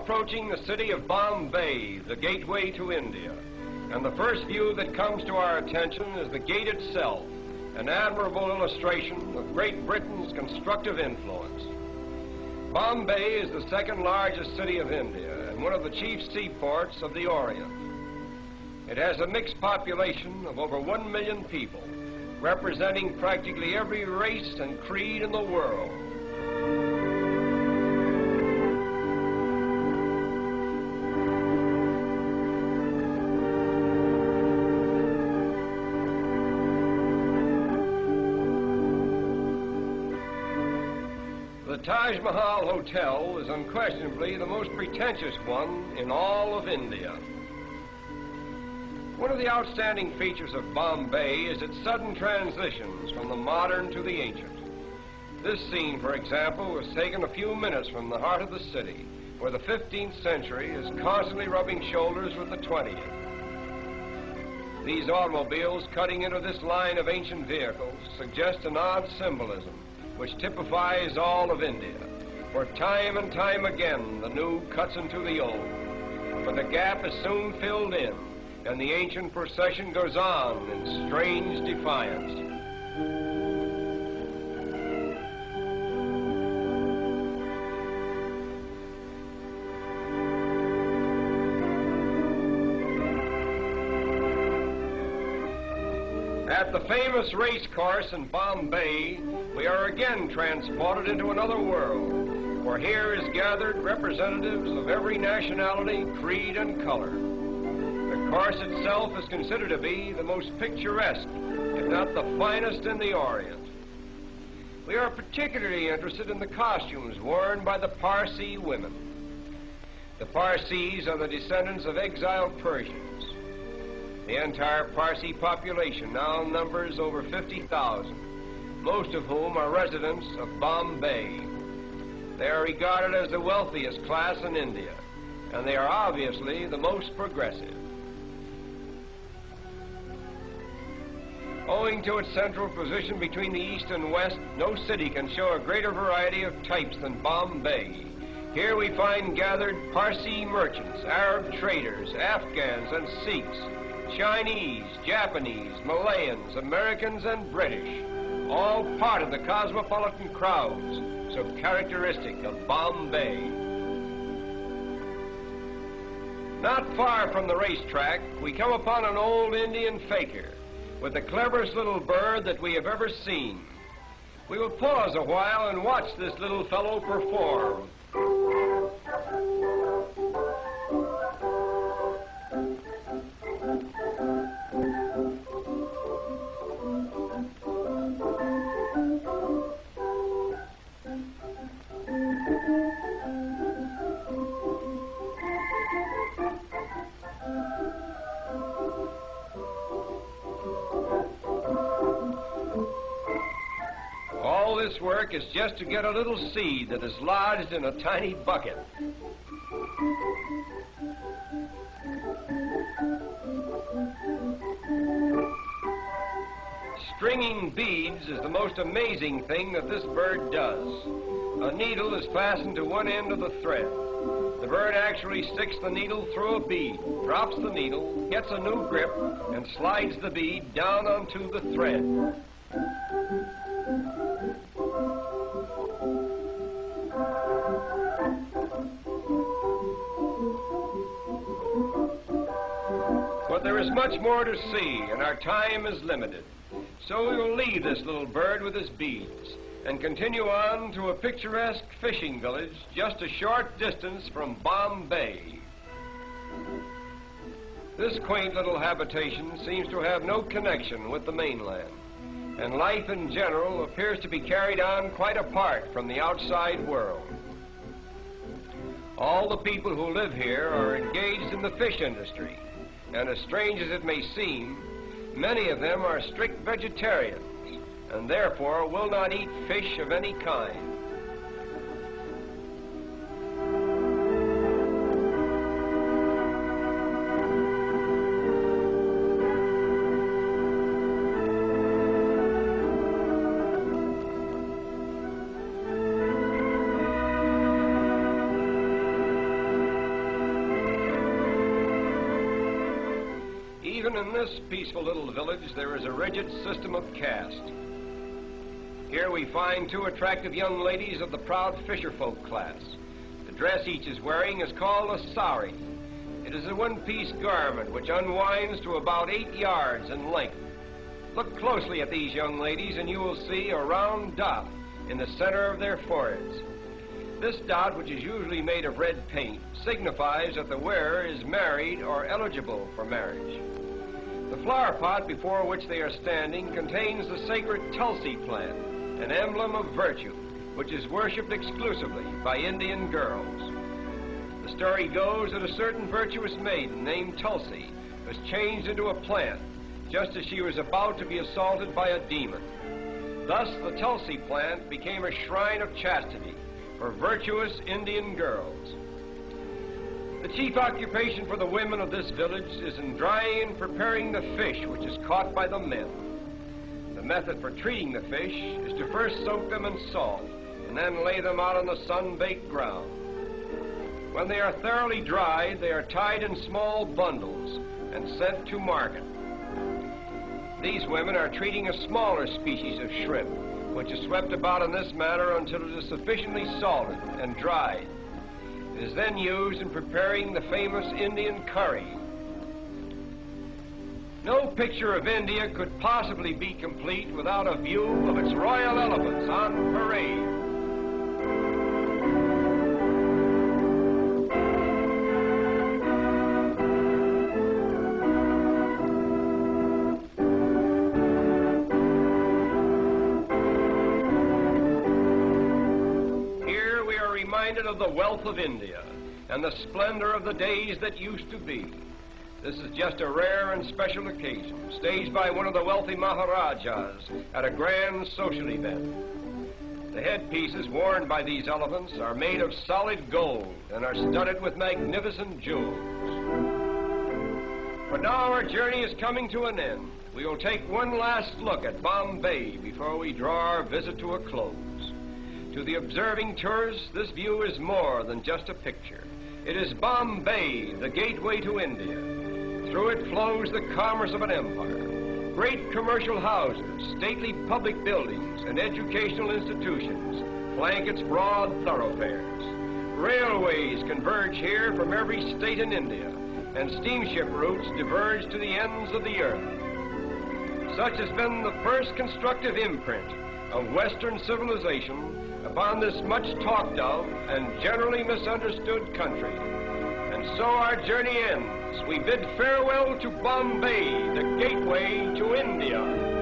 approaching the city of Bombay, the gateway to India. And the first view that comes to our attention is the gate itself, an admirable illustration of Great Britain's constructive influence. Bombay is the second largest city of India and one of the chief seaports of the Orient. It has a mixed population of over 1 million people, representing practically every race and creed in the world. The Taj Mahal Hotel is unquestionably the most pretentious one in all of India. One of the outstanding features of Bombay is its sudden transitions from the modern to the ancient. This scene, for example, was taken a few minutes from the heart of the city, where the 15th century is constantly rubbing shoulders with the 20th. These automobiles cutting into this line of ancient vehicles suggest an odd symbolism which typifies all of India, for time and time again the new cuts into the old. But the gap is soon filled in, and the ancient procession goes on in strange defiance. At the famous race course in Bombay, we are again transported into another world, for here is gathered representatives of every nationality, creed, and color. The course itself is considered to be the most picturesque, if not the finest in the Orient. We are particularly interested in the costumes worn by the Parsi women. The Parsis are the descendants of exiled Persians. The entire Parsi population now numbers over 50,000, most of whom are residents of Bombay. They are regarded as the wealthiest class in India, and they are obviously the most progressive. Owing to its central position between the East and West, no city can show a greater variety of types than Bombay. Here we find gathered Parsi merchants, Arab traders, Afghans and Sikhs, Chinese, Japanese, Malayans, Americans, and British, all part of the cosmopolitan crowds so characteristic of Bombay. Not far from the racetrack, we come upon an old Indian fakir with the cleverest little bird that we have ever seen. We will pause a while and watch this little fellow perform. All this work is just to get a little seed that is lodged in a tiny bucket. Stringing beads is the most amazing thing that this bird does. A needle is fastened to one end of the thread. The bird actually sticks the needle through a bead, drops the needle, gets a new grip, and slides the bead down onto the thread. But there is much more to see, and our time is limited. So we will leave this little bird with his beads and continue on to a picturesque fishing village just a short distance from Bombay. This quaint little habitation seems to have no connection with the mainland, and life in general appears to be carried on quite apart from the outside world. All the people who live here are engaged in the fish industry, and as strange as it may seem, many of them are strict vegetarians and therefore will not eat fish of any kind. Even in this peaceful little village, there is a rigid system of caste. Here we find two attractive young ladies of the proud fisherfolk class. The dress each is wearing is called a sari. It is a one-piece garment which unwinds to about 8 yards in length. Look closely at these young ladies and you will see a round dot in the center of their foreheads. This dot, which is usually made of red paint, signifies that the wearer is married or eligible for marriage. The flower pot before which they are standing contains the sacred Tulsi plant, an emblem of virtue, which is worshipped exclusively by Indian girls. The story goes that a certain virtuous maiden named Tulsi was changed into a plant just as she was about to be assaulted by a demon. Thus, the Tulsi plant became a shrine of chastity for virtuous Indian girls. The chief occupation for the women of this village is in drying and preparing the fish which is caught by the men. The method for treating the fish is to first soak them in salt and then lay them out on the sun-baked ground. When they are thoroughly dried, they are tied in small bundles and sent to market. These women are treating a smaller species of shrimp, which is swept about in this manner until it is sufficiently salted and dried. It is then used in preparing the famous Indian curry. No picture of India could possibly be complete without a view of its royal elephants on parade. Of the wealth of India and the splendor of the days that used to be. This is just a rare and special occasion, staged by one of the wealthy Maharajas at a grand social event. The headpieces worn by these elephants are made of solid gold and are studded with magnificent jewels. But now our journey is coming to an end. We will take one last look at Bombay before we draw our visit to a close. To the observing tourist, this view is more than just a picture. It is Bombay, the gateway to India. Through it flows the commerce of an empire. Great commercial houses, stately public buildings, and educational institutions flank its broad thoroughfares. Railways converge here from every state in India, and steamship routes diverge to the ends of the earth. Such has been the first constructive imprint of Western civilization upon this much talked of and generally misunderstood country. And so our journey ends. We bid farewell to Bombay, the gateway to India.